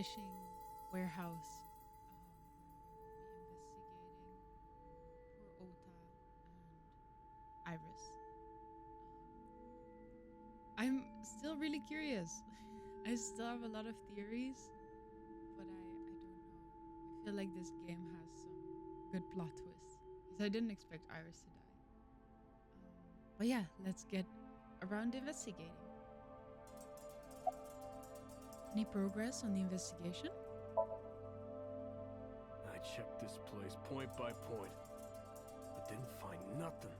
fishing warehouse where we will be investigating poor Ota and Iris. I'm still really curious. I still have a lot of theories, but I don't know. I feel like this game has some good plot twists because I didn't expect Iris to die. But yeah, let's get around investigating. Any progress on the investigation? I checked this place point by point, but didn't find nothing.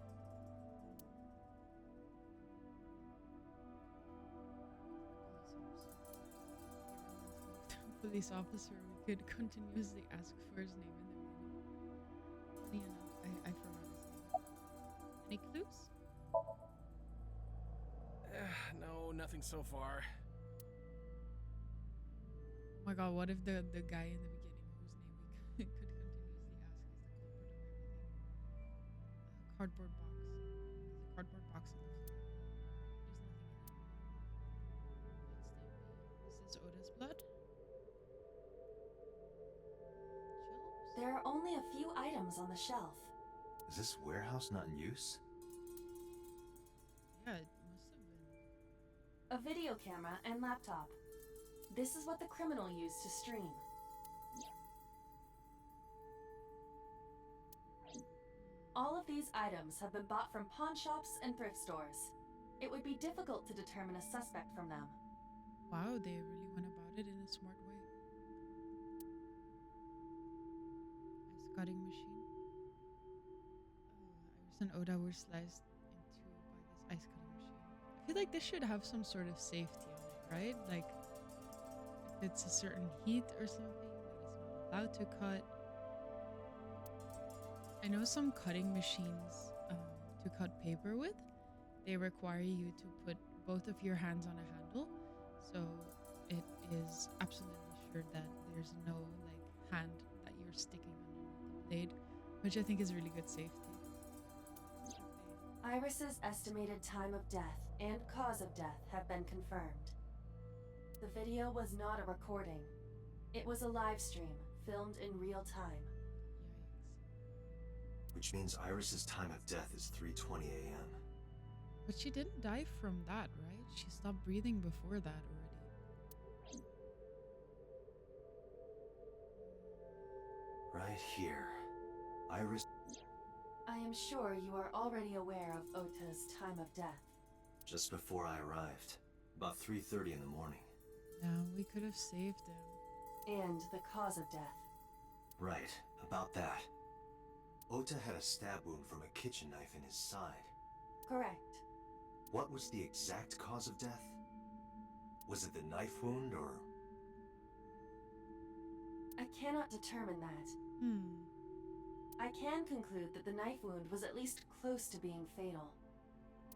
Police officer, we could continuously ask for his name in the beginning. Funny enough, I forgot his name. Any clues? No, nothing so far. Oh my god, what if the guy in the beginning whose name we could continuously ask is the culprit of everything? Cardboard box. There's a cardboard box on the floor. There's nothing in it. Is this Oda's blood? Shelves? There are only a few items on the shelf. Is this warehouse not in use? Yeah, it must have been. A video camera and laptop. This is what the criminal used to stream. All of these items have been bought from pawn shops and thrift stores. It would be difficult to determine a suspect from them. Wow, they really went about it in a smart way. Ice cutting machine. Iris and Oda were sliced into by this ice cutting machine. I feel like this should have some sort of safety on it, right? Like, if it's a certain heat or something that it's not allowed to cut. I know some cutting machines to cut paper with, they require you to put both of your hands on a handle, so it is absolutely sure that there's no like hand that you're sticking underneath the blade, which I think is really good safety. Iris's estimated time of death and cause of death have been confirmed. The video was not a recording. It was a live stream filmed in real time. Yikes. Which means Iris's time of death is 3:20 a.m. But she didn't die from that, right? She stopped breathing before that already. Right here. Iris. I am sure you are already aware of Ota's time of death. Just before I arrived. About 3:30 in the morning. Yeah, we could have saved him. And the cause of death. Right, about that. Ota had a stab wound from a kitchen knife in his side. Correct. What was the exact cause of death? Was it the knife wound or... I cannot determine that. I can conclude that the knife wound was at least close to being fatal.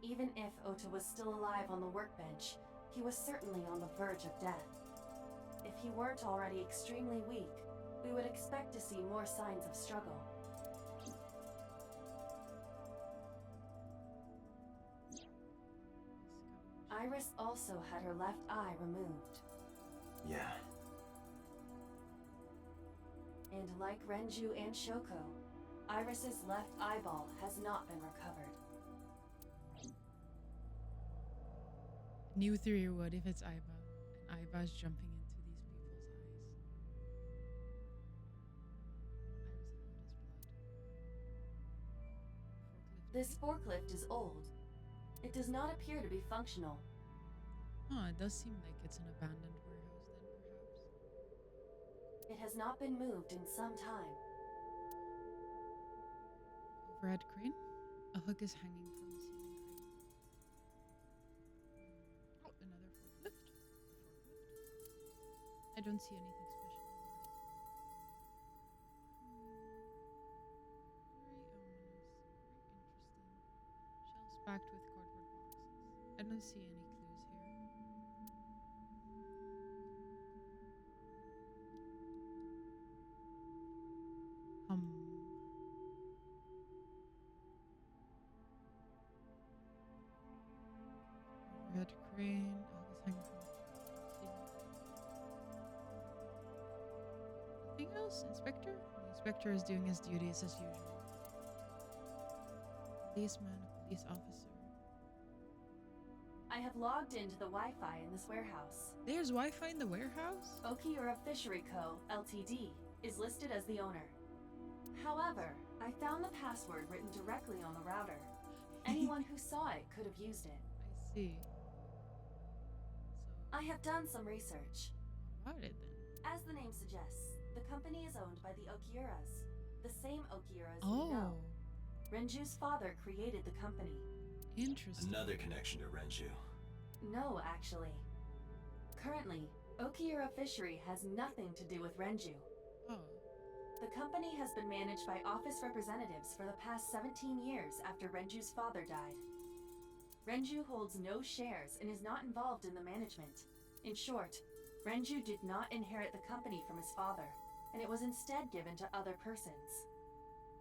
Even if Ota was still alive on the workbench, he was certainly on the verge of death. If he weren't already extremely weak, we would expect to see more signs of struggle. Iris also had her left eye removed. Yeah. And like Renju and Shoko, Iris's left eyeball has not been recovered. New theory, what if it's Aiba? And Aiba's jumping into these people's eyes. Iris and Oda's blood. This forklift is old. It does not appear to be functional. Huh, it does seem like it's an abandoned warehouse then, perhaps. It has not been moved in some time. Overhead crane? A hook is hanging from the ceiling crane. Oh, another forklift? I don't see anything special about it. Very ominous. Very interesting. Shelves packed with cardboard boxes. I don't see any clues here. Red crane. Oh, this hanging from the ceiling. Anything else, Inspector? The inspector is doing his duties as usual. Policeman, a police officer. I have logged into the Wi-Fi in this warehouse. There's Wi-Fi in the warehouse? Okiura Fishery Co., Ltd. is listed as the owner. However, I found the password written directly on the router. Anyone who saw it could have used it. I see. I have done some research. What about it then? As the name suggests, the company is owned by the Okiuras. The same Okiuras Oh, we know. Renju's father created the company. interesting. Another connection to Renju. No, actually. Currently, Okiura Fishery has nothing to do with Renju. Oh, The company has been managed by office representatives for the past 17 years after Renju's father died. Renju holds no shares and is not involved in the management. In short, Renju did not inherit the company from his father, and it was instead given to other persons.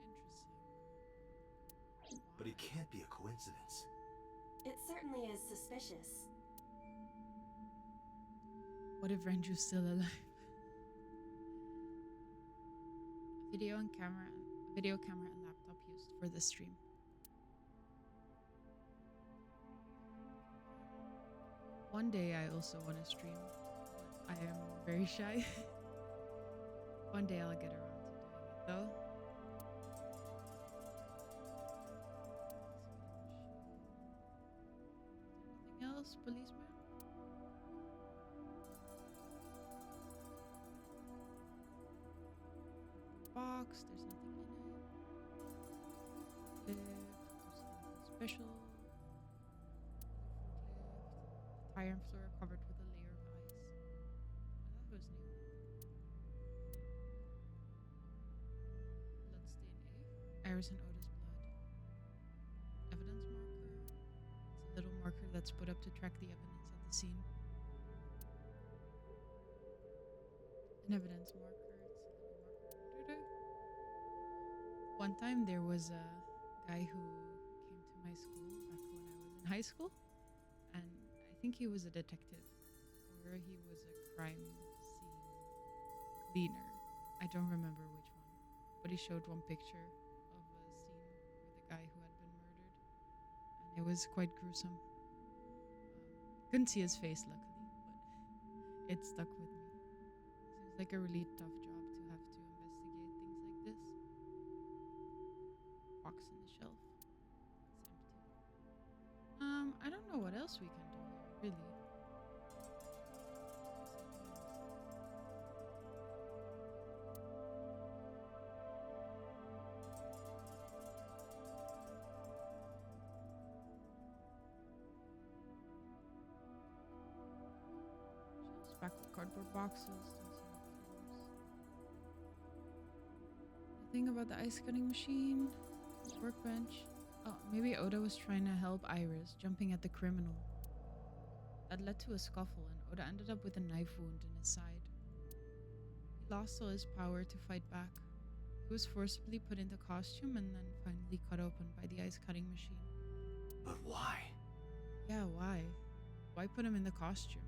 interesting. But it can't be a coincidence. It certainly is suspicious. What if Renju's still alive? Video camera and laptop used for the stream. One day I also want to stream, but I am very shy. One day I'll get around to doing it though. Anything else, policeman? Box, there's nothing in it. Lift, there's nothing special. Forklift. Tire and floor covered with a layer of ice. Oh, that was new. Bloodstain A. Iris and Oda's blood. Evidence marker. It's a little marker that's put up to track the evidence at the scene. An evidence marker. One time there was a guy who came to my school back when I was in high school, and I think he was a detective or he was a crime scene cleaner. I don't remember which one, but he showed one picture of a scene with a guy who had been murdered, and it was quite gruesome. Couldn't see his face luckily, but it stuck with me. Seems like a really tough job to have to investigate things like this. Box in the shelf. It's empty. I don't know what else we can do here, really. Shelves packed with cardboard boxes. Don't see any clues. Nothing about the ice cutting machine. Workbench. Oh, maybe Oda was trying to help Iris, jumping at the criminal. That led to a scuffle, and Oda ended up with a knife wound in his side. He lost all his power to fight back. He was forcibly put into costume and then finally cut open by the ice cutting machine. But why? Yeah, why? Why put him in the costume?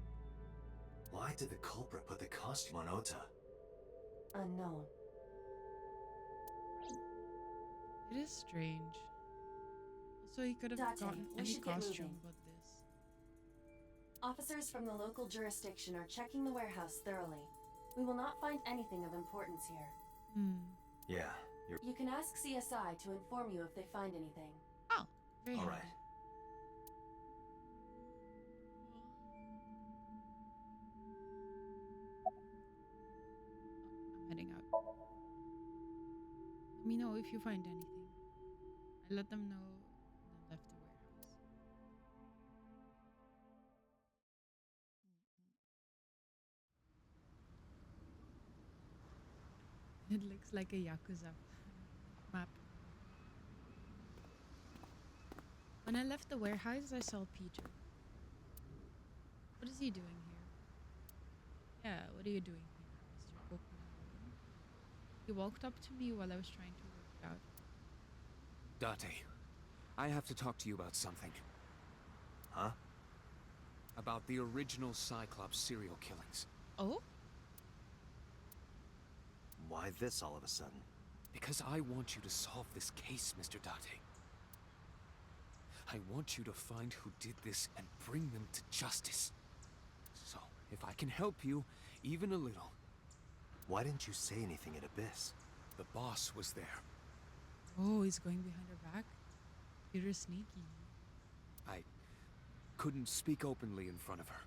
Why did the culprit put the costume on Ota? Unknown. It is strange. Also, he could have Date, gotten we any should get costume moving. but this. Officers from the local jurisdiction are checking the warehouse thoroughly. We will not find anything of importance here. Yeah, you're... You can ask CSI to inform you if they find anything. Oh, very All handy. right. I'm heading out. Let me know if you find anything. I let them know and then left the warehouse. It looks like a Yakuza map. When I left the warehouse, I saw Peter. What is he doing here? Yeah, what are you doing here, Mr. Pokemon? He walked up to me while I was trying to work it out. Date, I have to talk to you about something. Huh? About the original Cyclops serial killings. Oh? Why this all of a sudden? Because I want you to solve this case, Mr. Date. I want you to find who did this and bring them to justice. So, if I can help you, even a little... Why didn't you say anything at Abyss? The boss was there. Oh, he's going behind her back. Peter sneaky. I couldn't speak openly in front of her.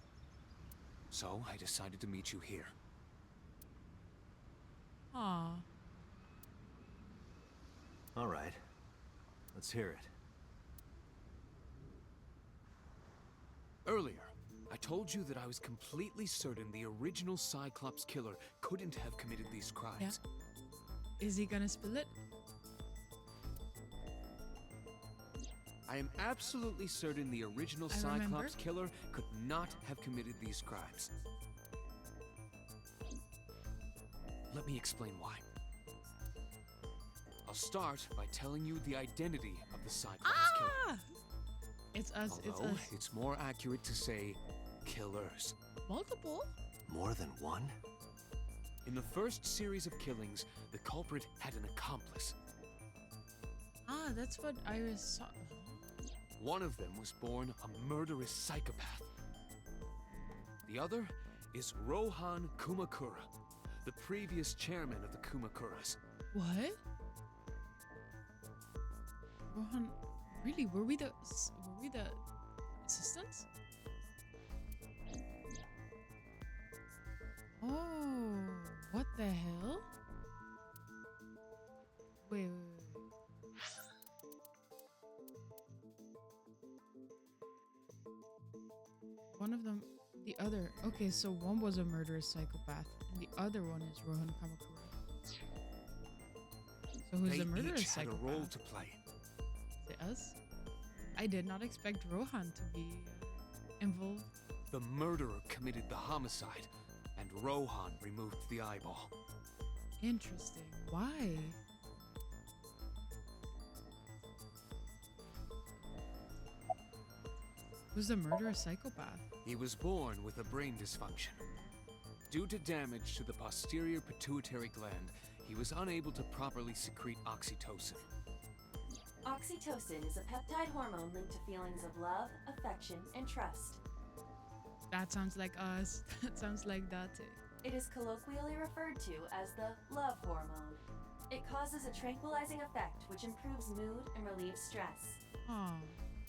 So, I decided to meet you here. Aw. All right. Let's hear it. Earlier, I told you that I was completely certain the original Cyclops killer couldn't have committed these crimes. Yeah. Is he gonna spill it? I am absolutely certain the original Cyclops killer could not have committed these crimes. Let me explain why. I'll start by telling you the identity of the Cyclops killer. It's us, Although, it's more accurate to say killers. Multiple? More than one? In the first series of killings, the culprit had an accomplice. Ah, that's what Iris saw. One of them was born a murderous psychopath. The other is Rohan Kumakura, the previous chairman of the Kumakuras. What? Rohan, really? Were we the assistants? Oh, what the hell? Wait. One of them, the other. Okay, so one was a murderous psychopath, and the other one is Rohan Kamakura. So who's the murderous each had psychopath? a role to play. Is it us? I did not expect Rohan to be involved. The murderer committed the homicide, and Rohan removed the eyeball. Interesting. Why? Who's the murderous psychopath? He was born with a brain dysfunction. Due to damage to the posterior pituitary gland, he was unable to properly secrete oxytocin. Oxytocin is a peptide hormone linked to feelings of love, affection, and trust. That sounds like us. That sounds like Date. It is colloquially referred to as the love hormone. It causes a tranquilizing effect which improves mood and relieves stress. Oh.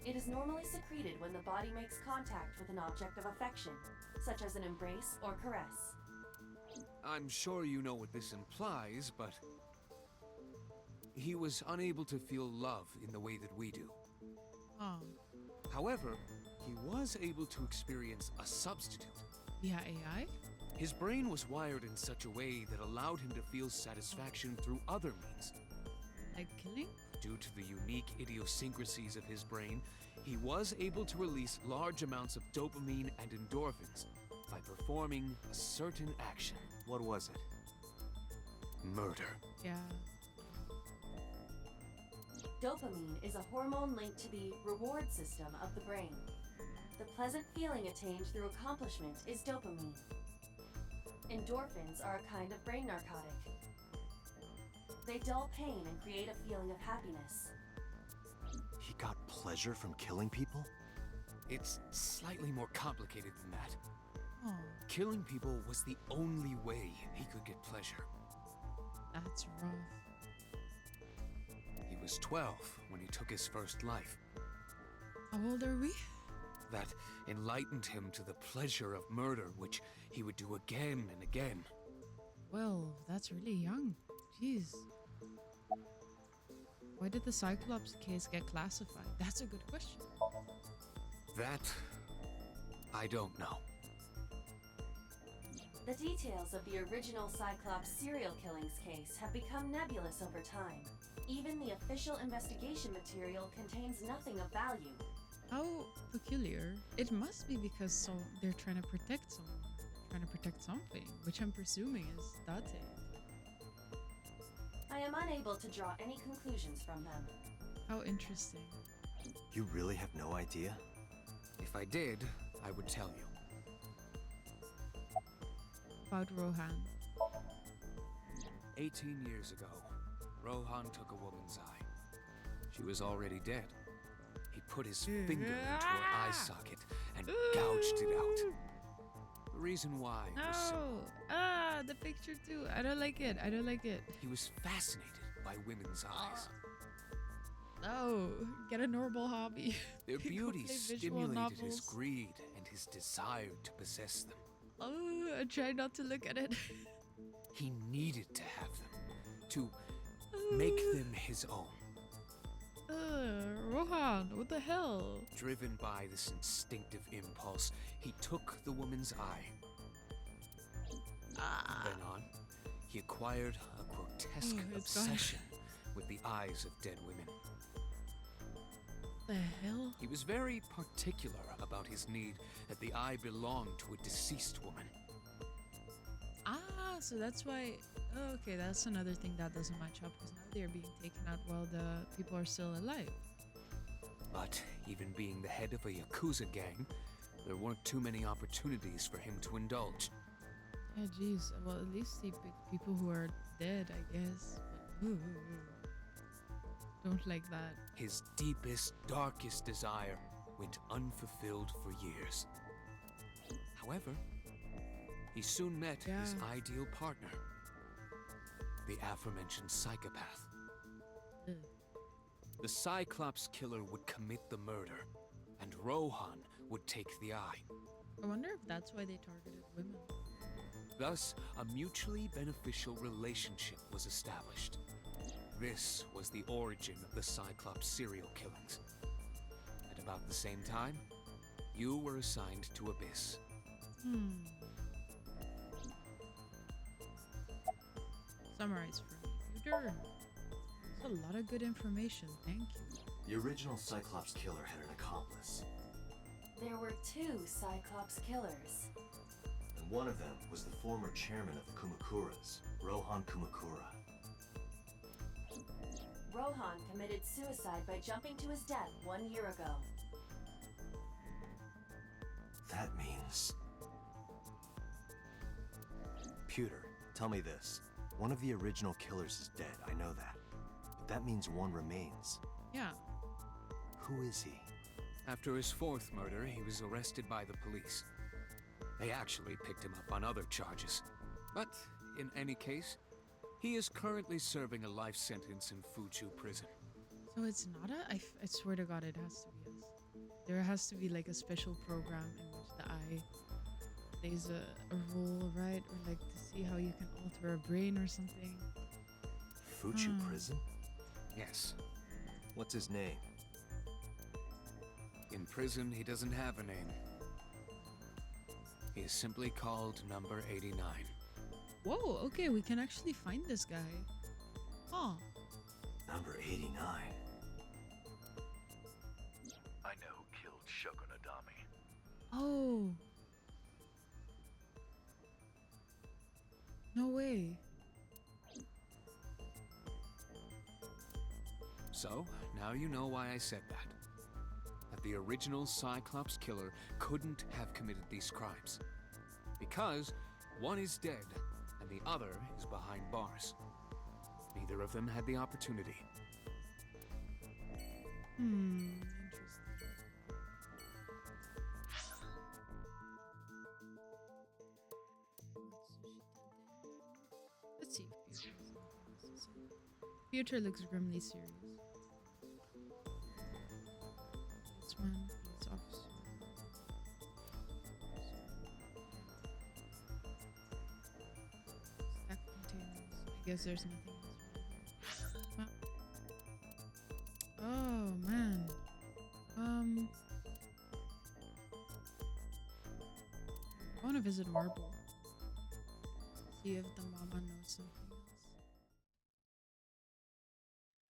It is normally secreted when the body makes contact with an object of affection, such as an embrace or caress. I'm sure you know what this implies, but... he was unable to feel love in the way that we do. Oh. However, he was able to experience a substitute. Via AI? His brain was wired in such a way that allowed him to feel satisfaction through other means. Like killing? Due to the unique idiosyncrasies of his brain, he was able to release large amounts of dopamine and endorphins by performing a certain action. What was it? Murder. Yeah. Dopamine is a hormone linked to the reward system of the brain. The pleasant feeling attained through accomplishment is dopamine. Endorphins are a kind of brain narcotic. They dull pain and create a feeling of happiness. He got pleasure from killing people? It's slightly more complicated than that. Oh, Killing people was the only way he could get pleasure. that's rough. He was 12 when he took his first life. How old are we? That enlightened him to the pleasure of murder, which he would do again and again. Well, that's really young. Jeez. Why did the Cyclops case get classified? That's a good question. That... I don't know. The details of the original Cyclops serial killings case have become nebulous over time. Even the official investigation material contains nothing of value. How peculiar. It must be because they're trying to protect someone. They're trying to protect something, which I'm presuming is Date. I am unable to draw any conclusions from them. How interesting. You really have no idea? If I did, I would tell you. About Rohan. 18 years ago, Rohan took a woman's eye. She was already dead. He put his finger into her eye socket and gouged it out. The reason why was simple. The picture too. I don't like it. I don't like it. He was fascinated by women's eyes. No, get a normal hobby. Their Go beauty play visual stimulated his novels. greed and his desire to possess them. Oh, I try not to look at it. He needed to have them, to make them his own. Rohan, what the hell? Driven by this instinctive impulse, he took the woman's eye. Then on, he acquired a grotesque it's gone. obsession with the eyes of dead women. The hell? He was very particular about his need that the eye belonged to a deceased woman. So that's why. Oh, okay, that's another thing that doesn't match up because now they're being taken out while the people are still alive. But even being the head of a Yakuza gang, there weren't too many opportunities for him to indulge. Yeah, jeez. Well, at least he picked people who are dead, I guess. Don't like that. His deepest, darkest desire went unfulfilled for years. However, he soon met his ideal partner, the aforementioned psychopath. The Cyclops killer would commit the murder, and Rohan would take the eye. I wonder if that's why they targeted women. Thus, a mutually beneficial relationship was established. This was the origin of the Cyclops serial killings. At about the same time, you were assigned to Abyss. Summarize for me. Computer. That's a lot of good information. Thank you. The original Cyclops killer had an accomplice, There were 2 Cyclops killers. and one of them was the former chairman of the Kumakuras, Rohan Kumakura. Rohan committed suicide by jumping to his death 1 year ago. That means... Pewter, tell me this. One of the original killers is dead, I know that. But that means one remains. Yeah. Who is he? After his 4th murder, he was arrested by the police. They actually picked him up on other charges. But, in any case, he is currently serving a life sentence in Fuchu prison. So it's not a. I swear to God, it has to be us. There has to be like a special program in which the eye plays a role, right? Or like to see how you can alter a brain or something. Fuchu prison? Yes. What's his name? In prison, he doesn't have a name. He is simply called Number 89. Whoa, okay, we can actually find this guy. Huh. Number 89. I know who killed Shogun Adami. Oh. No way. So, now you know why I said that. That the original Cyclops killer couldn't have committed these crimes. Because one is dead, and the other is behind bars. Neither of them had the opportunity. Interesting. Let's see if Future has anything else to say. Future looks grimly serious. Policeman, police officer. Stack containers. I guess there's nothing else really here. Oh man. I want to visit Marble. See if the mama knows something else.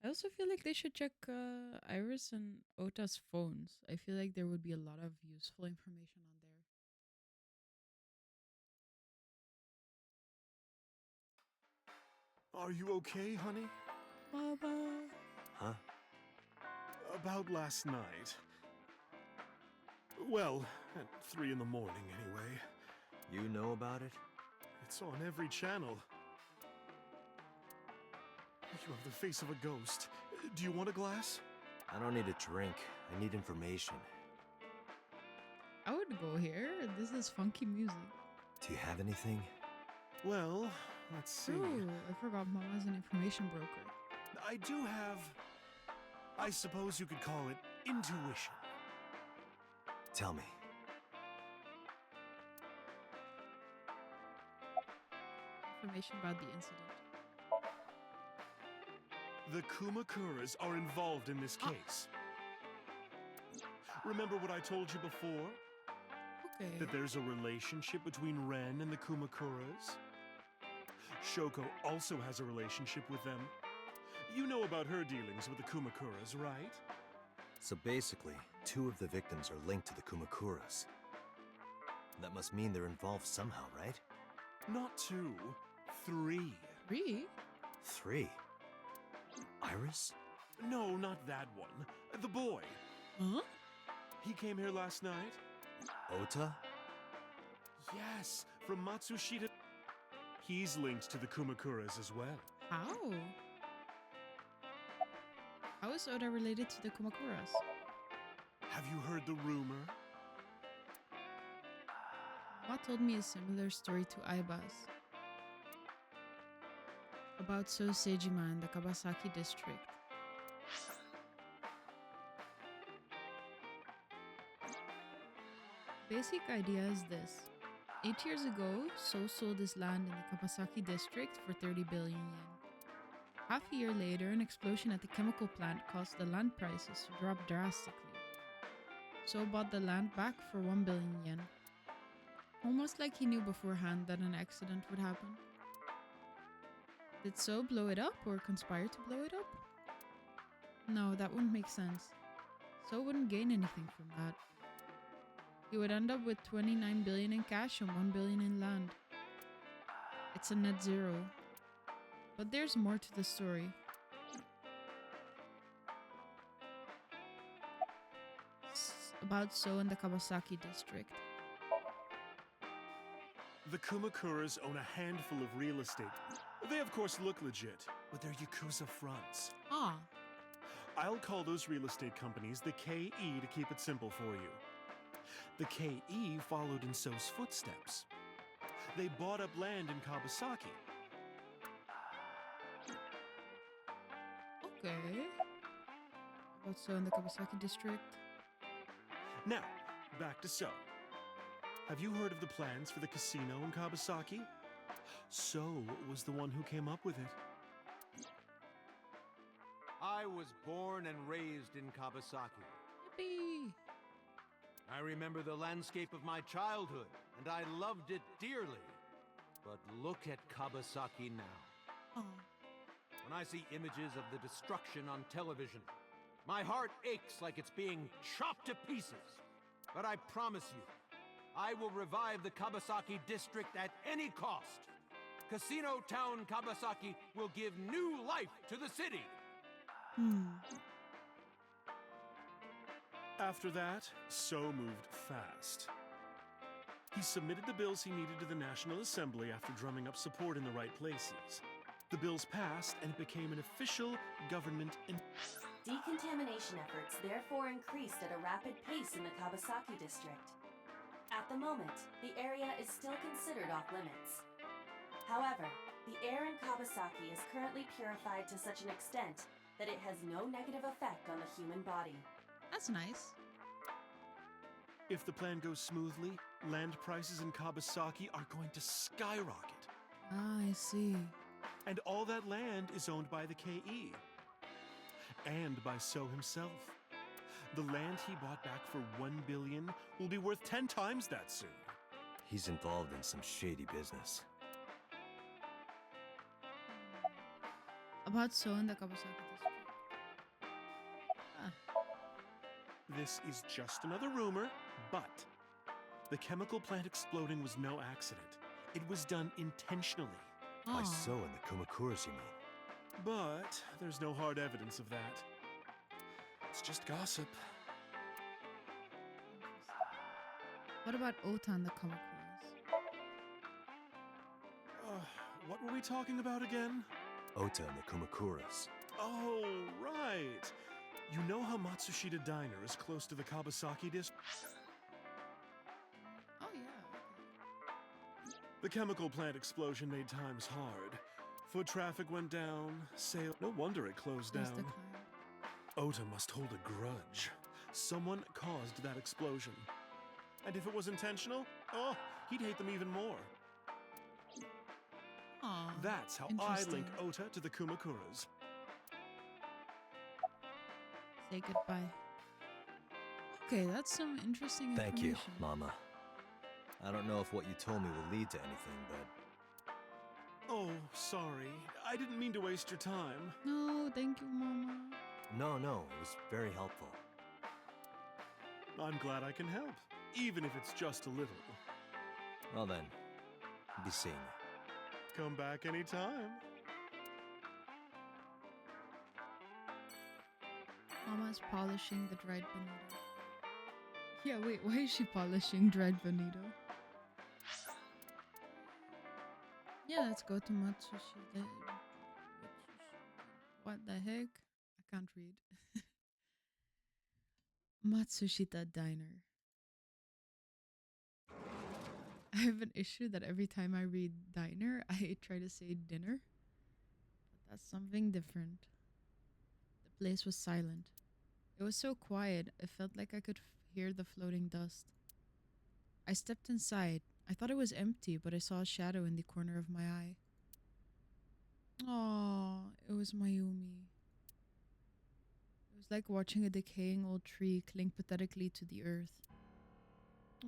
I also feel like they should check Iris and Ota's phones. I feel like there would be a lot of useful information on there. Are you okay, honey? Mama. Huh? About last night. Well, at 3 in the morning anyway. You know about it? It's on every channel. You have the face of a ghost. Do you want a glass? I don't need a drink. I need information. I would go here. This is funky music. Do you have anything? Well, let's see. Ooh, I forgot Mama's an information broker. I do have, I suppose you could call it intuition. Tell me. Information about the incident. The Kumakuras are involved in this case. Remember what I told you before? Okay. That there's a relationship between Ren and the Kumakuras? Shoko also has a relationship with them. You know about her dealings with the Kumakuras, right? So basically, 2 of the victims are linked to the Kumakuras. That must mean they're involved somehow, right? Not 2, 3. 3? 3? Iris? No, not that one. The boy. Huh? He came here last night? Ota? Yes, from Matsushita. He's linked to the Kumakuras as well. How? How is Oda related to the Kumakuras? Have you heard the rumor? Mama told me a similar story to Aiba's. About So Seijima in the Kabasaki district. Basic idea is this. 8 years ago, So sold his land in the Kabasaki district for 30 billion yen. Half a year later, an explosion at the chemical plant caused the land prices to drop drastically. So bought the land back for 1 billion yen. Almost like he knew beforehand that an accident would happen. Did So blow it up or conspire to blow it up? No, that wouldn't make sense. So wouldn't gain anything from that. He would end up with 29 billion in cash and 1 billion in land. It's a net zero. But there's more to the story. About So in the Kawasaki district. The Kumakuras own a handful of real estate. They of course look legit, but they're Yakuza fronts. Ah, I'll call those real estate companies the KE to keep it simple for you. The KE followed in So's footsteps. They bought up land in Kabasaki. okay. About So in the Kawasaki district. Now, back to So. Have you heard of the plans for the casino in Kabasaki? So was the one who came up with it. I was born and raised in Kabasaki. Yippee! I remember the landscape of my childhood, and I loved it dearly. But look at Kabasaki now. Oh. When I see images of the destruction on television, my heart aches like it's being chopped to pieces. But I promise you, I will revive the Kabasaki district at any cost. Casino Town Kabasaki will give new life to the city. After that, So moved fast. He submitted the bills he needed to the National Assembly after drumming up support in the right places. The bills passed, and it became an official government. Decontamination efforts therefore increased at a rapid pace in the Kabasaki district. At the moment, the area is still considered off-limits. However, the air in Kabasaki is currently purified to such an extent that it has no negative effect on the human body. That's nice. If the plan goes smoothly, land prices in Kabasaki are going to skyrocket. Ah, I see. And all that land is owned by the KE. And by So himself. The land he bought back for 1 billion will be worth 10 times that soon. He's involved in some shady business. About So in the Kawasaki district. Ah, This is just another rumor, but the chemical plant exploding was no accident. It was done intentionally. By ah. So and the Kumakuras, you mean? But there's no hard evidence of that. It's just gossip. What about Ota and the Kawakuras? What were we talking about again? Ota and the Kumakuras. Oh, right. You know how Matsushita Diner is close to the Kabasaki district? Oh, yeah. The chemical plant explosion made times hard. Foot traffic went down, no wonder it closed There's the down. clown. Ota must hold a grudge. Someone caused that explosion. And if it was intentional, oh, he'd hate them even more. Aw, That's how I interesting. link Ota to the Kumakuras. Say goodbye. Okay, that's some interesting Thank information. you, Mama. I don't know if what you told me will lead to anything, but Oh, sorry. I didn't mean to waste your time. No, thank you, Mama. no, it was very helpful. I'm glad I can help, even if it's just a little. Well then, be seeing you. Come back anytime. Mama's polishing the dried bonito. Yeah, wait, why is she polishing dried bonito? Yeah, let's go to Matsushita. What the heck? I can't read. Matsushita Diner. I have an issue that every time I read diner, I try to say dinner. But that's something different. The place was silent. It was so quiet, it felt like I could hear the floating dust. I stepped inside. I thought it was empty, but I saw a shadow in the corner of my eye. Aww, it was Mayumi. It was like watching a decaying old tree cling pathetically to the earth.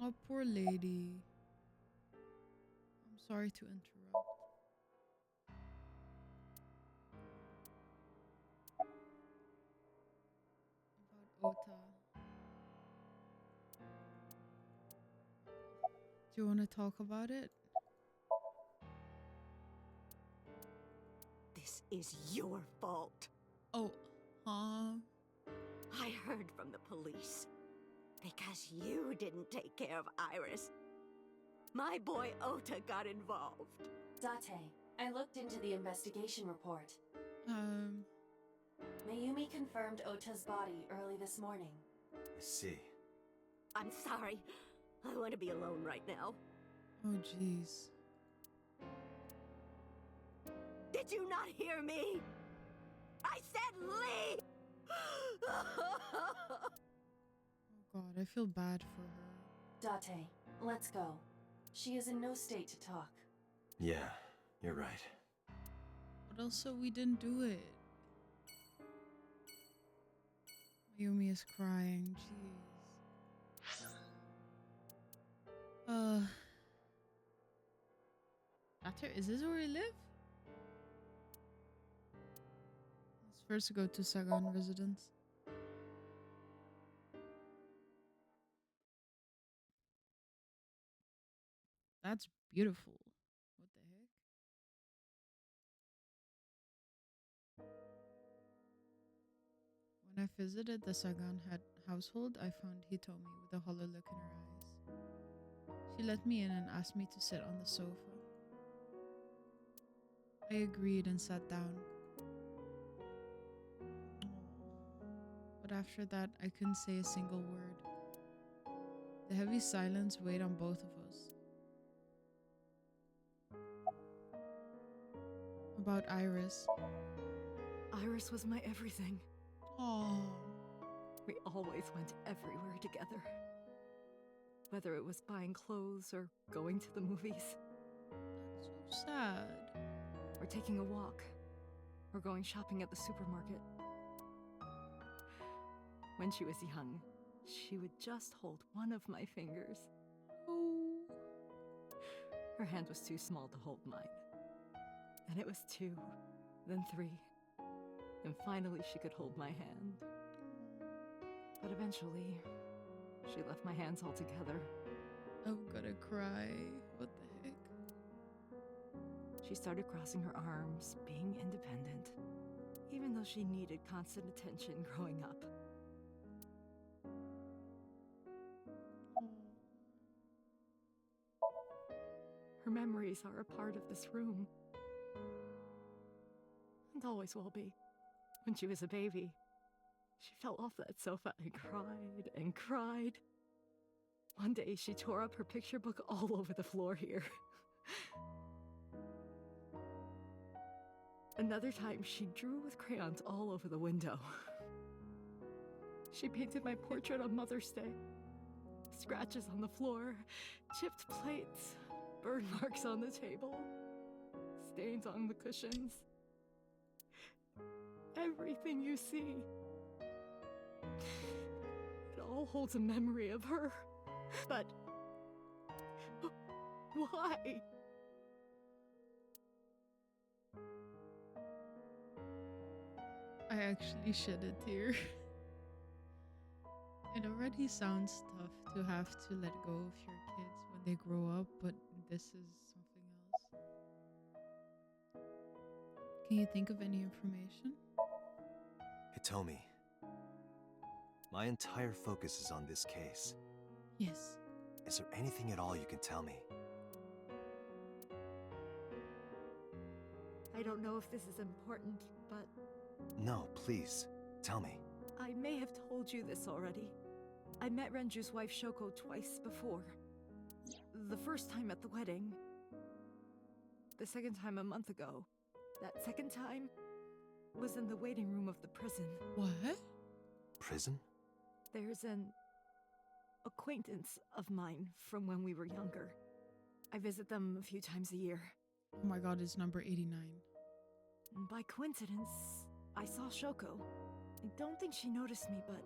Oh, poor lady. I'm sorry to interrupt. About Ota. Do you want to talk about it? This is your fault. Oh, I heard from the police. Because you didn't take care of Iris. My boy Ota got involved. Date, I looked into the investigation report. Mayumi confirmed Ota's body early this morning. I see. I'm sorry. I want to be alone right now. Oh, jeez. Did you not hear me? I said leave! Oh God, I feel bad for her. Date, let's go. She is in no state to talk. Yeah, you're right. But also, we didn't do it. Mayumi is crying. Jeez. Is this where we live? Let's first go to Sagan residence. That's beautiful. What the heck? When I visited the Sagan household, I found Hitomi with a hollow look in her eyes. She let me in and asked me to sit on the sofa. I agreed and sat down. But after that, I couldn't say a single word. The heavy silence weighed on both of us. About Iris. Iris was my everything. Oh, We always went everywhere together. Whether it was buying clothes or going to the movies, that's so sad. or taking a walk, or going shopping at the supermarket. When she was young, she would just hold one of my fingers. Oh, Her hand was too small to hold mine. Then it was 2, then 3, and finally she could hold my hand. But eventually, she left my hands altogether. I'm gonna cry. What the heck? She started crossing her arms, being independent, even though she needed constant attention growing up. Her memories are a part of this room. and always will be. When she was a baby, she fell off that sofa and cried and cried. One day, she tore up her picture book all over the floor here. Another time, she drew with crayons all over the window. She painted my portrait on Mother's Day. Scratches on the floor, chipped plates, burn marks on the table, stains on the cushions. Everything you see. It all holds a memory of her. But why? I actually shed a tear. It already sounds tough to have to let go of your kids when they grow up, but this is something else. Can you think of any information? Hitomi, my entire focus is on this case. Yes. Is there anything at all you can tell me? I don't know if this is important, but No, please, tell me. I may have told you this already. I met Renju's wife Shoko twice before. The first time at the wedding. The second time a month ago. That second time was in the waiting room of the prison. What? Prison? There's an acquaintance of mine from when we were younger. I visit them a few times a year. Oh my god, it's number 89. And by coincidence, I saw Shoko. I don't think she noticed me, but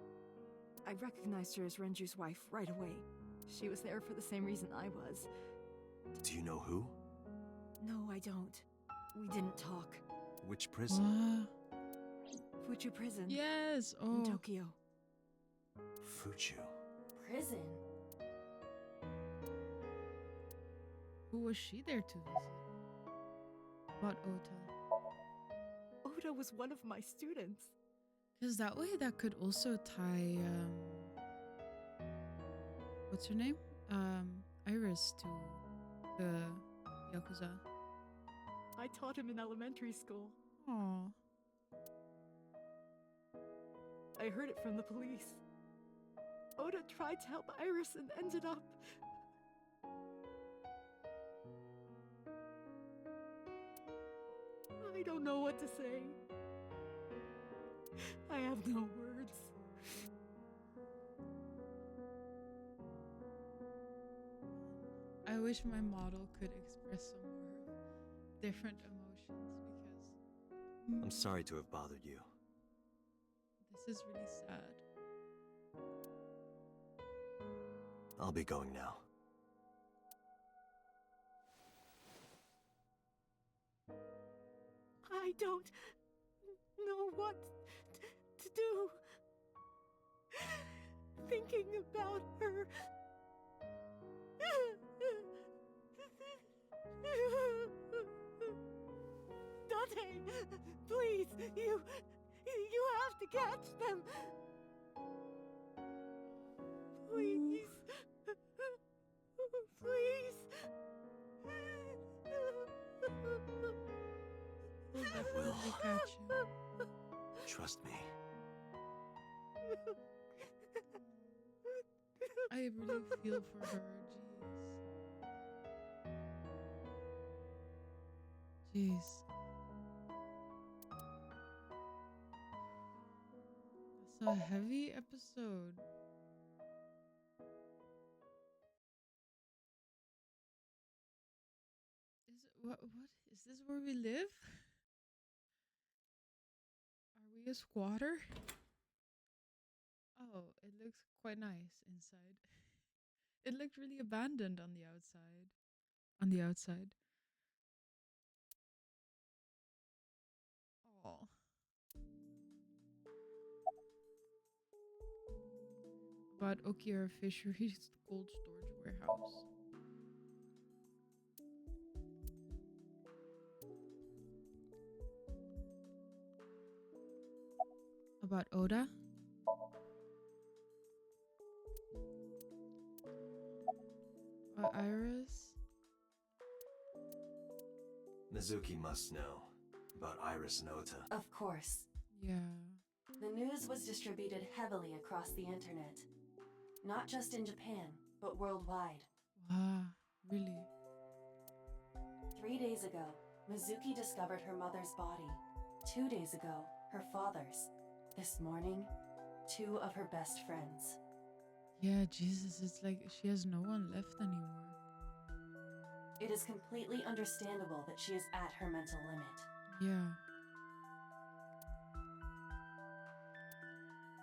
I recognized her as Renju's wife right away. She was there for the same reason I was. Do you know who? No, I don't. We didn't talk. Which prison? Fuchu Prison. Yes. In Oh. Tokyo. Fuchu. Prison? Who was she there to visit? About Ota. Ota was one of my students. Because that way that could also tie, what's her name? Iris to the Yakuza. I taught him in elementary school. Aww. I heard it from the police. Ota tried to help Iris and ended up... I don't know what to say. I have no words. I wish my model could express some more different emotions because... I'm sorry to have bothered you. This is really sad. I'll be going now. I don't know what to do. Thinking about her. Date, please, you have to catch them. Please. Please. We'll definitely catch you. Trust me. I really feel for her. Jeez. That's a heavy episode. What is this where we live? Are we a squatter? Oh, it looks quite nice inside. It looked really abandoned on the outside. On the outside. Oh. About Okira Fisheries cold storage warehouse. About Oda. About Iris. Mizuki must know. About Iris and Ota. Of course. Yeah. The news was distributed heavily across the internet. Not just in Japan, but worldwide. Wow. Really? 3 days ago, Mizuki discovered her mother's body. 2 days ago, her father's. This morning, 2 of her best friends. Yeah, Jesus, it's like she has no one left anymore. It is completely understandable that she is at her mental limit. Yeah.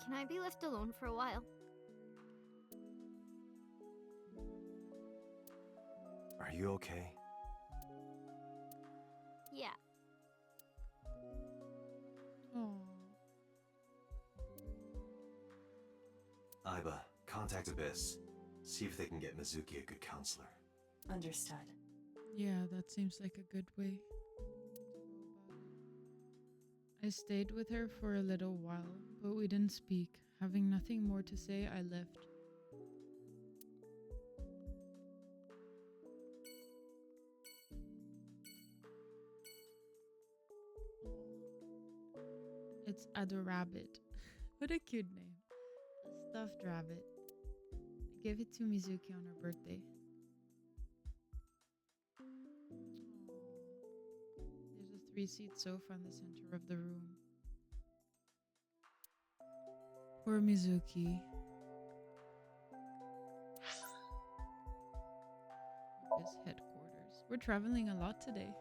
Can I be left alone for a while? Are you okay? Yeah. Oh. Aiba, contact Abyss. See if they can get Mizuki a good counselor. Understood. Yeah, that seems like a good way. I stayed with her for a little while, but we didn't speak. Having nothing more to say, I left. It's Ada Rabbit. What a cute name. A stuffed rabbit. I gave it to Mizuki on her birthday. There's a 3-seat sofa in the center of the room. Poor Mizuki. His headquarters. We're traveling a lot today.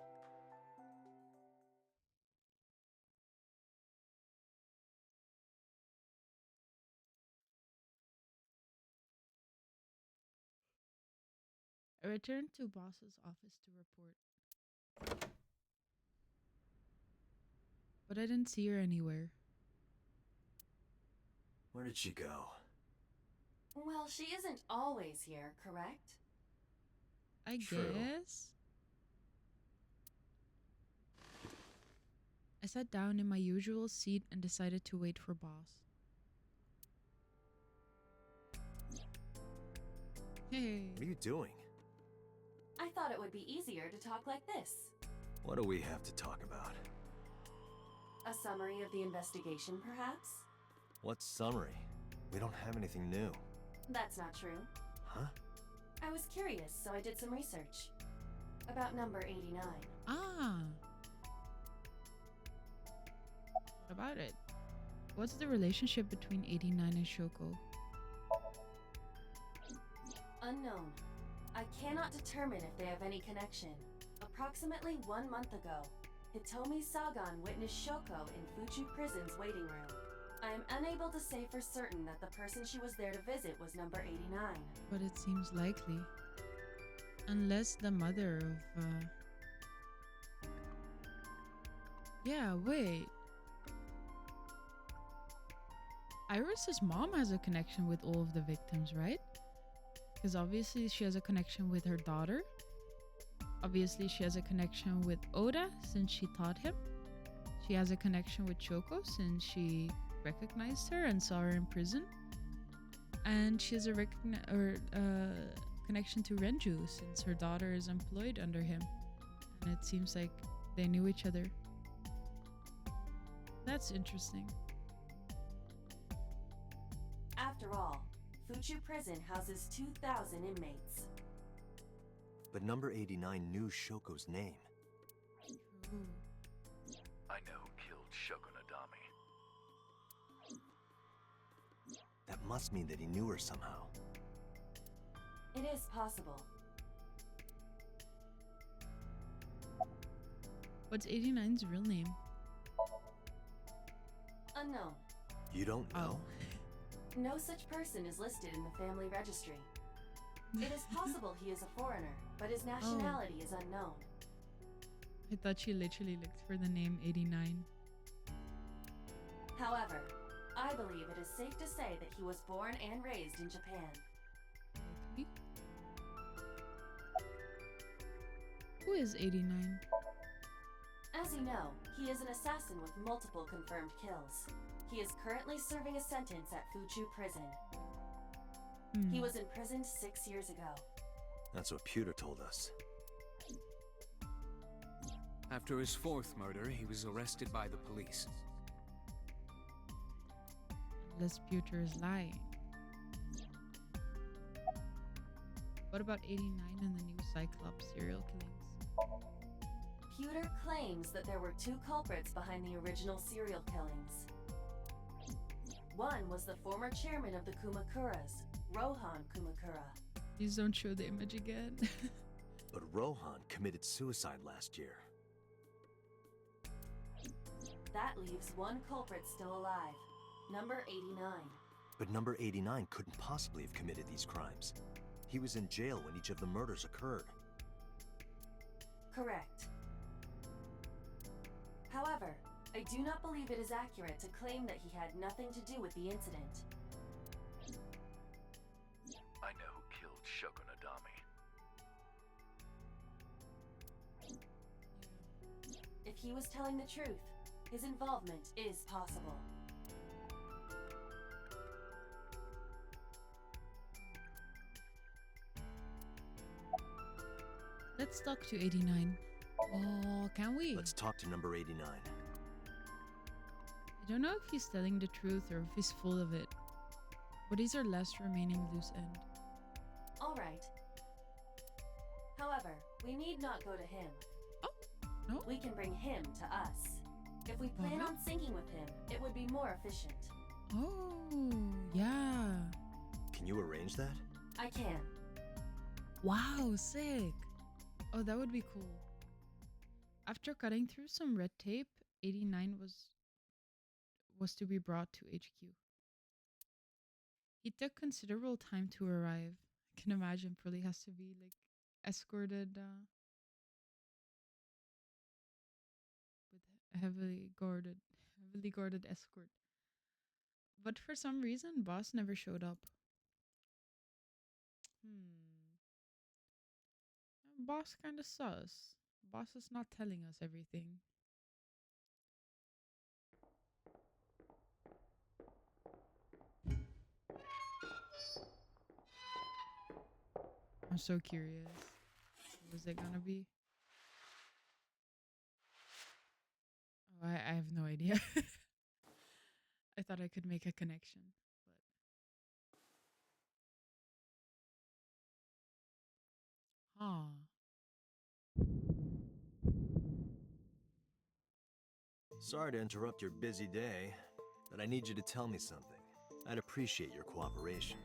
I returned to boss's office to report. But I didn't see her anywhere. Where did she go? Well, she isn't always here, correct? I True. guess. I sat down in my usual seat and decided to wait for boss. Hey. What are you doing? I thought it would be easier to talk like this. What do we have to talk about? A summary of the investigation, perhaps? What summary? We don't have anything new. That's not true. Huh? I was curious, so I did some research. About number 89. Ah. What about it? What's the relationship between 89 and Shoko? Unknown. I cannot determine if they have any connection. Approximately 1 month ago, Hitomi Sagan witnessed Shoko in Fuchu Prison's waiting room. I am unable to say for certain that the person she was there to visit was number 89. But it seems likely. Unless the mother of, Yeah, wait. Iris's mom has a connection with all of the victims, right? Because obviously she has a connection with her daughter. Obviously she has a connection with Oda since she taught him. She has a connection with Shoko since she recognized her and saw her in prison. And she has a connection to Renju since her daughter is employed under him. And it seems like they knew each other. That's interesting. After all, Fuchu Prison houses 2,000 inmates. But number 89 knew Shoko's name. Ooh. I know who killed Shoko Nadami. That must mean that he knew her somehow. It is possible. What's 89's real name? Unknown. You don't know? No such person is listed in the family registry. It is possible he is a foreigner, but his nationality is unknown. I thought she literally looked for the name 89. However, I believe it is safe to say that he was born and raised in Japan. Likely. Who is 89? As you know, he is an assassin with multiple confirmed kills. He is currently serving a sentence at Fuchu Prison. He was imprisoned 6 years ago. That's what Pewter told us. After his fourth murder, he was arrested by the police. Unless Pewter is lying. What about 89 and the new Cyclops serial killings? Pewter claims that there were two culprits behind the original serial killings. One was the former chairman of the Kumakuras, Rohan Kumakura. Please don't show the image again. But Rohan committed suicide last year. That leaves one culprit still alive, number 89. But number 89 couldn't possibly have committed these crimes. He was in jail when each of the murders occurred. Correct. However, I do not believe it is accurate to claim that he had nothing to do with the incident. I know who killed Shogun Adami. If he was telling the truth, his involvement is possible. Let's talk to 89. Oh, can we? Let's talk to number 89. I don't know if he's telling the truth or if he's full of it. But he's our last remaining loose end. All right. However, we need not go to him. Oh, no? We can bring him to us. If we plan on syncing with him, it would be more efficient. Oh, yeah. Can you arrange that? I can. Wow, sick. Oh, that would be cool. After cutting through some red tape, 89 was to be brought to HQ. He took considerable time to arrive. I can imagine probably has to be like escorted with a heavily guarded escort. But for some reason, boss never showed up. Boss kind of sus. Boss is not telling us everything. I'm so curious. What was it gonna be? Oh, I have no idea. I thought I could make a connection, but Sorry to interrupt your busy day, but I need you to tell me something. I'd appreciate your cooperation.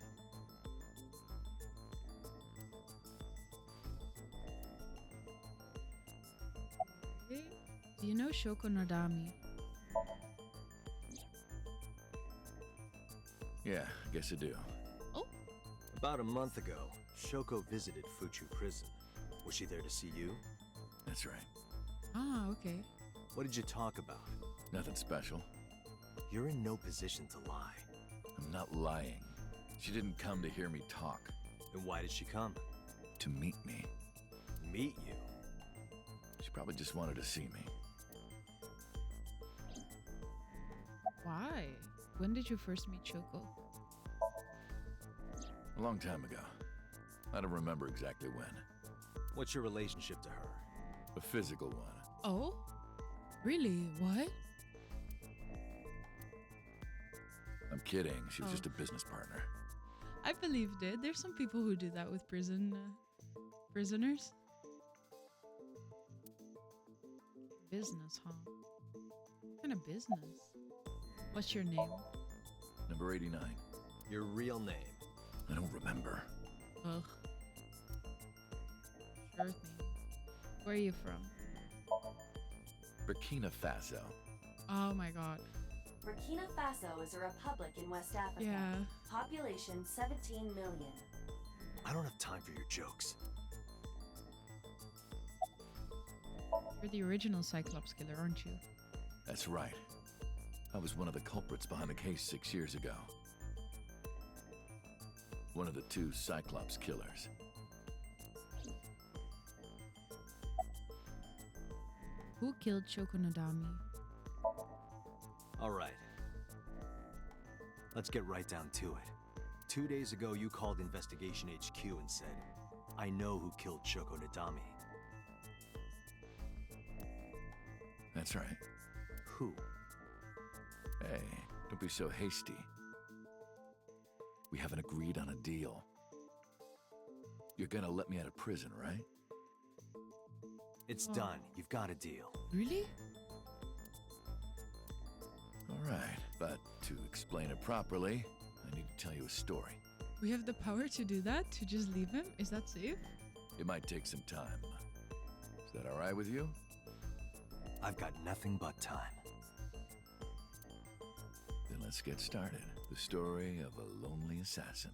okay. Do you know Shoko Nodami? Yeah, I guess I do. Oh, About a month ago, Shoko visited Fuchu Prison. Was she there to see you? That's right. okay. What did you talk about? Nothing special. You're in no position to lie. I'm not lying. She didn't come to hear me talk. Then why did she come? To meet me. Meet you? She probably just wanted to see me. Why? When did you first meet Shoko? A long time ago. I don't remember exactly when. What's your relationship to her? A physical one. Oh? Really? What? I'm kidding. She was just a business partner. I believed it. There's some people who do that with prisoners. Business, huh? What kind of business? What's your name? Number 89. Your real name? I don't remember. Ugh. Sure thing. Where are you from? Burkina Faso. Oh my god. Burkina Faso is a republic in West Africa. Yeah. Population 17 million. I don't have time for your jokes. You're the original Cyclops killer, aren't you? That's right. I was one of the culprits behind the case 6 years ago. One of the two Cyclops killers. Who killed Shoko Nodami? All right. Let's get right down to it. 2 days ago, you called Investigation HQ and said, I know who killed Shoko Nodami. That's right. Who? Hey, don't be so hasty. We haven't agreed on a deal. You're gonna let me out of prison, right? It's done. You've got a deal. Really? All right, but to explain it properly, I need to tell you a story. We have the power to do that? To just leave him? Is that safe? It might take some time. Is that all right with you? I've got nothing but time. Then let's get started. The story of a lonely assassin.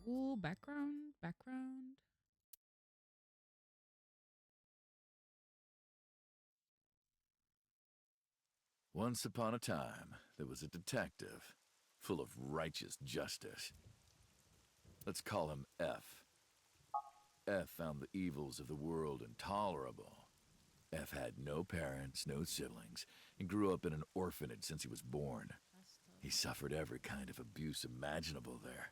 Oh, background. Once upon a time, there was a detective, full of righteous justice. Let's call him F. F found the evils of the world intolerable. F had no parents, no siblings, and grew up in an orphanage since he was born. He suffered every kind of abuse imaginable there.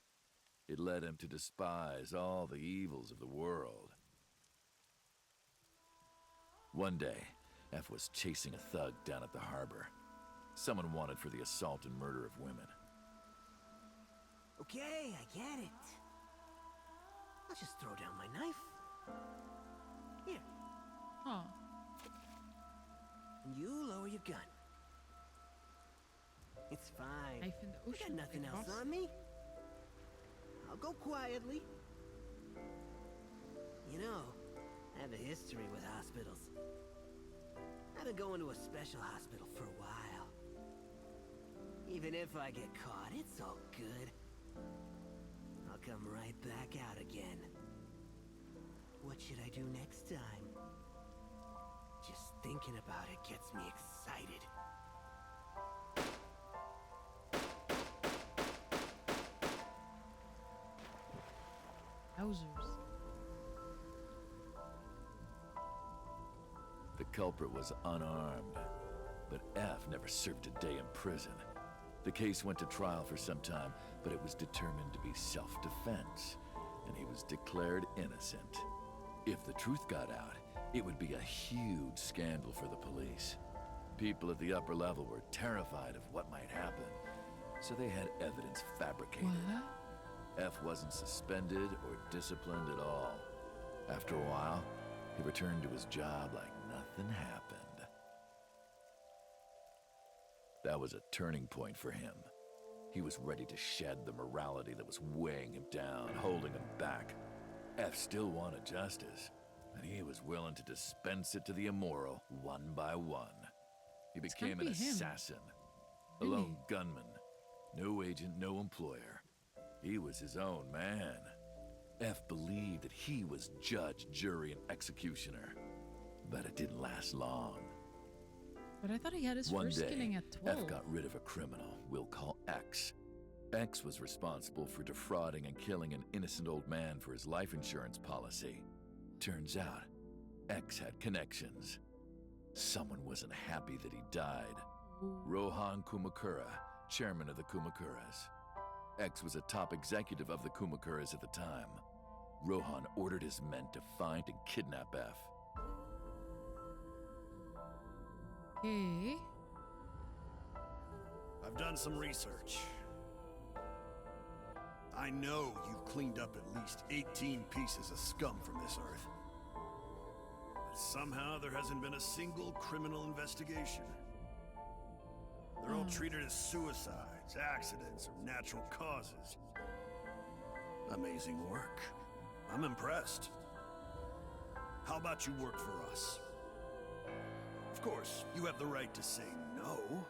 It led him to despise all the evils of the world. One day, F was chasing a thug down at the harbor. Someone wanted for the assault and murder of women. Okay, I get it. I'll just throw down my knife. Here. Huh. And you lower your gun. It's fine. Knife in the I ocean. got nothing my else boss. on me. I'll go quietly. You know, I have a history with hospitals. I've been going to a special hospital for a while. Even if I get caught, it's all good. I'll come right back out again. What should I do next time? Just thinking about it gets me excited. Wowzers. The culprit was unarmed, but F never served a day in prison. The case went to trial for some time, but it was determined to be self-defense, and he was declared innocent. If the truth got out, it would be a huge scandal for the police. People at the upper level were terrified of what might happen, so they had evidence fabricated. What? F wasn't suspended or disciplined at all. After a while, he returned to his job like nothing happened. That was a turning point for him. He was ready to shed the morality that was weighing him down, holding him back. F still wanted justice, and he was willing to dispense it to the immoral one by one. He became an assassin, a lone gunman, no agent, no employer. He was his own man. F believed that he was judge, jury, and executioner. But it didn't last long. But I thought he had his first killing at 12. F got rid of a criminal we'll call X. X was responsible for defrauding and killing an innocent old man for his life insurance policy. Turns out, X had connections. Someone wasn't happy that he died. Rohan Kumakura, chairman of the Kumakuras. X was a top executive of the Kumakuras at the time. Rohan ordered his men to find and kidnap F. Okay. I've done some research. I know you've cleaned up at least 18 pieces of scum from this earth. But somehow there hasn't been a single criminal investigation. They're all treated as suicides, accidents, or natural causes. Amazing work. I'm impressed. How about you work for us? Of course, you have the right to say no.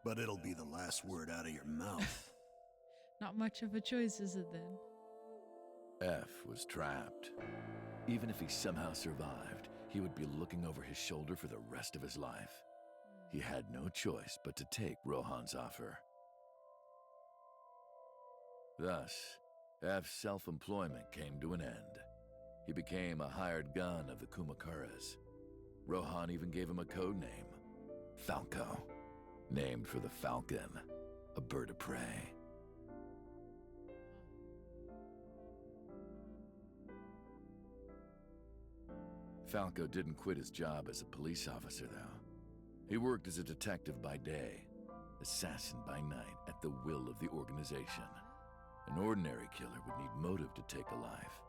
But it'll be the last word out of your mouth. Not much of a choice, is it then? F was trapped. Even if he somehow survived, he would be looking over his shoulder for the rest of his life. He had no choice but to take Rohan's offer. Thus, F's self-employment came to an end. He became a hired gun of the Kumakuras. Rohan even gave him a code name, Falco, named for the falcon, a bird of prey. Falco didn't quit his job as a police officer, though. He worked as a detective by day, assassin by night at the will of the organization. An ordinary killer would need motive to take a life,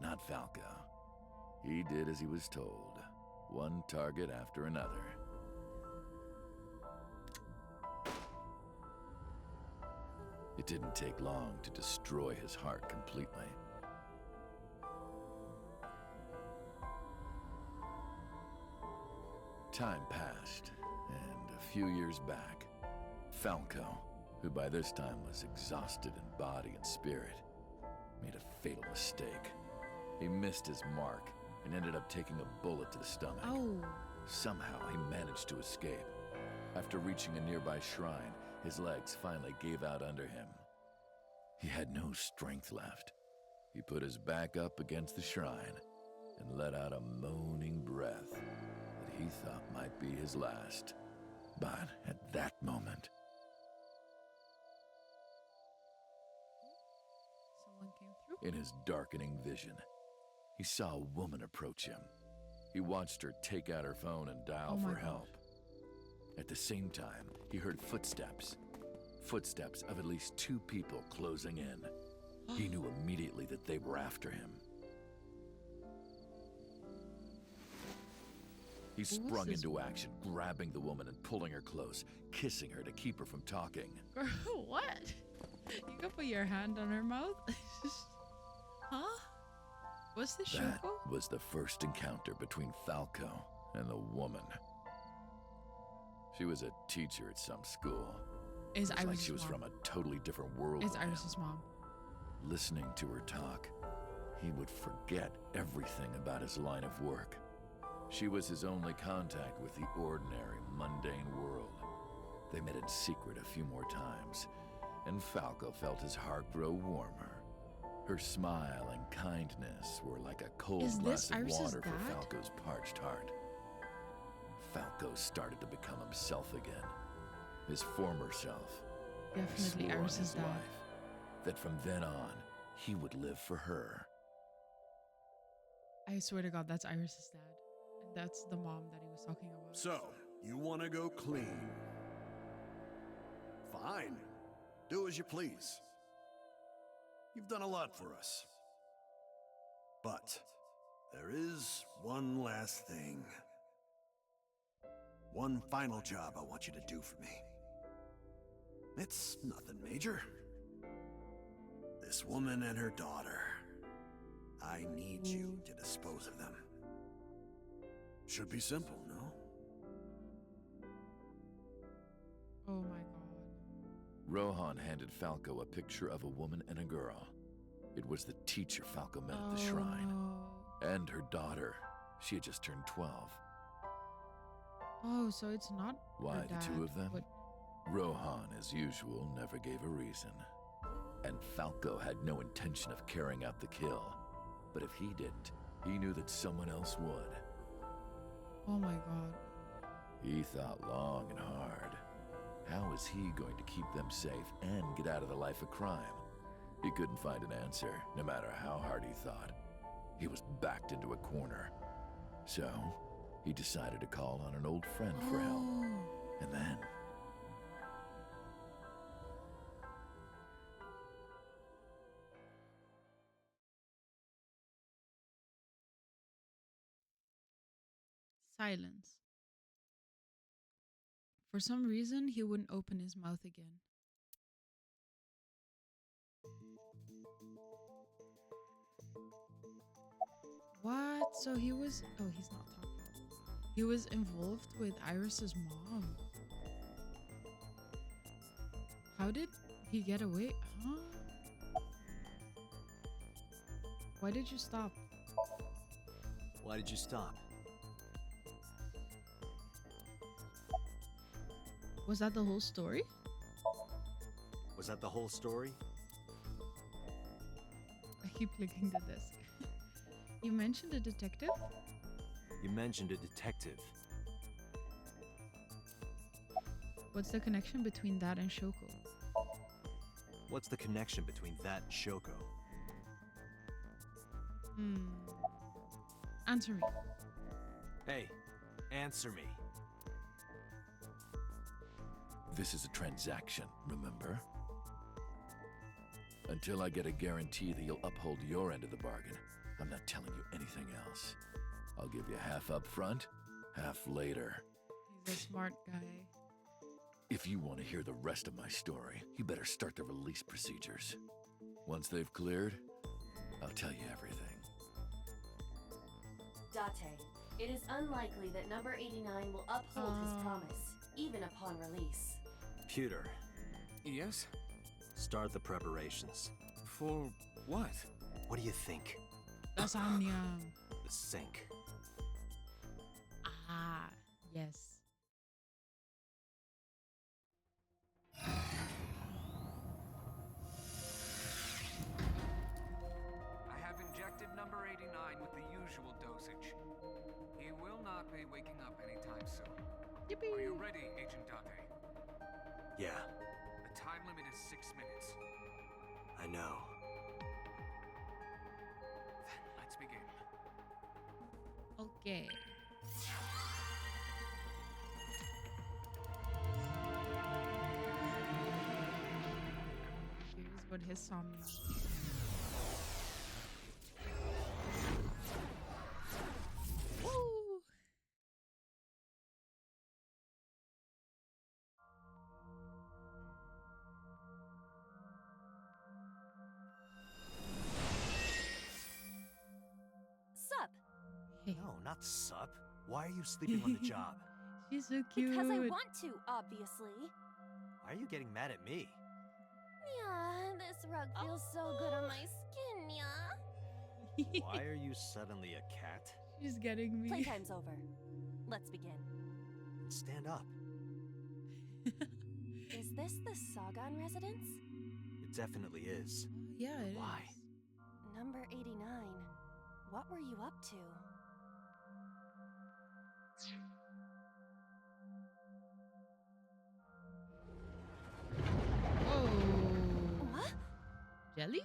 but not Falco. He did as he was told, one target after another. It didn't take long to destroy his heart completely. Time passed, and a few years back, Falco, who by this time was exhausted in body and spirit, made a fatal mistake. He missed his mark and ended up taking a bullet to the stomach. Oh. Somehow he managed to escape. After reaching a nearby shrine, his legs finally gave out under him. He had no strength left. He put his back up against the shrine and let out a moaning breath that he thought might be his last. But at that moment, Someone came through? in his darkening vision, he saw a woman approach him. He watched her take out her phone and dial for help. At the same time, he heard footsteps. Footsteps of at least 2 people closing in. He knew immediately that they were after him. He sprung into action, grabbing the woman and pulling her close, kissing her to keep her from talking. Girl, what? You can put your hand on her mouth? Huh? Was this That Shoko? was the first encounter between Falco and the woman. She was a teacher at some school. Is It was like Iris' she was mom. from a totally different world. It's than him. Iris' mom. Listening to her talk, he would forget everything about his line of work. She was his only contact with the ordinary, mundane world. They met in secret a few more times, and Falco felt his heart grow warmer. Her smile and kindness were like a cold glass of water for Falco's parched heart. Falco started to become himself again, his former self. Definitely He swore on Iris' his dad. life that from then on, he would live for her. I swear to God, that's Iris' dad. And that's the mom that he was talking about. So, you want to go clean? Fine. Do as you please. You've done a lot for us. But there is one last thing. One final job I want you to do for me. It's nothing major. This woman and her daughter. I need you to dispose of them. Should be simple, no? Oh my God. Rohan handed Falco a picture of a woman and a girl. It was the teacher Falco met at the shrine. No. And her daughter. She had just turned 12. Oh, so it's not Why her the dad, two of them? but Rohan, as usual, never gave a reason. And Falco had no intention of carrying out the kill. But if he didn't, he knew that someone else would. oh my God. He thought long and hard. How was he going to keep them safe and get out of the life of crime? He couldn't find an answer, no matter how hard he thought. He was backed into a corner. So, he decided to call on an old friend for help. And then... Silence. For some reason, he wouldn't open his mouth again. What? So he was... Oh, he's not talking. He was involved with Iris's mom. How did he get away? Huh? Why did you stop? Why did you stop? Was that the whole story? Was that the whole story? I keep clicking the desk. You mentioned a detective? You mentioned a detective. What's the connection between that and Shoko? What's the connection between that and Shoko? Answer me. Hey, answer me. This is a transaction, remember? Until I get a guarantee that you'll uphold your end of the bargain, I'm not telling you anything else. I'll give you half up front, half later. He's a smart guy. If you want to hear the rest of my story, you better start the release procedures. Once they've cleared, I'll tell you everything. Date, it is unlikely that number 89 will uphold his promise, even upon release. Pewter, Yes? start the preparations. For what? What do you think? The Somnium. The sink. Ah, yes. I have injected number 89 with the usual dosage. He will not be waking up anytime soon. Yippee. Are you ready, Agent Date? Yeah, The time limit is 6 minutes. I know. Then let's begin. Okay. Here's what his somnium is. Woo! Sup? No, not sup. Why are you sleeping on the job? She's so cute. Because I want to, obviously. Why are you getting mad at me? Yeah, this rug feels so good on my skin, yeah. Why are you suddenly a cat? She's getting me. Playtime's over. Let's begin. Stand up. Is this the Sagan residence? It definitely is. Oh, yeah, it Why? is. Number 89. What were you up to? Whoa. What? Jelly?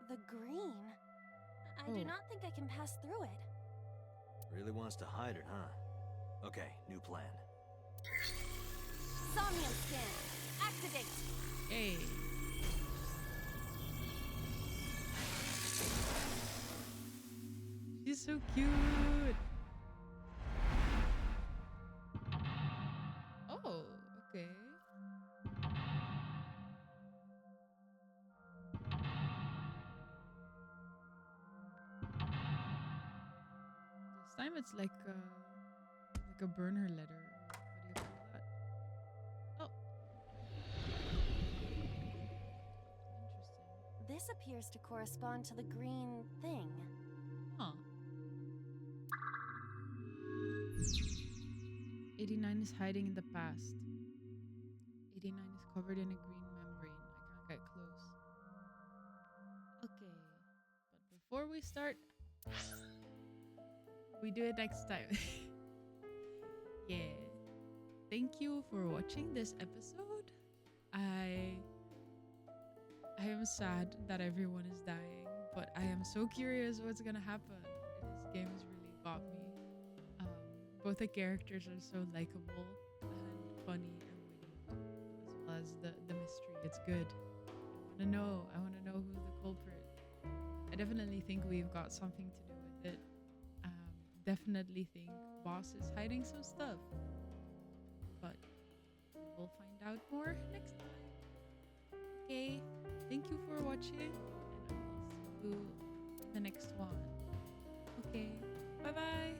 The green. I do Oh. not think I can pass through it. Really wants to hide it, huh? Okay, new plan. Somnium scan. Activate. Hey. She's so cute. Oh, okay. This time it's like a burner letter. What do you call that? Oh. Interesting. This appears to correspond to the green thing. Huh. 89 is hiding in the past. 89 is covered in a green membrane. I can't get close. Okay. But before we start, we do it next time. Yeah. Thank you for watching this episode. I am sad that everyone is dying, but I am so curious what's gonna happen. This game has really got me. Both the characters are so likable and funny and witty, as well as the mystery. It's good. I want to know who's the culprit. I definitely think we've got something to do with it. Definitely think Boss is hiding some stuff, but we'll find out more next time. Okay, thank you for watching, and I will see you in the next one. Okay, bye bye.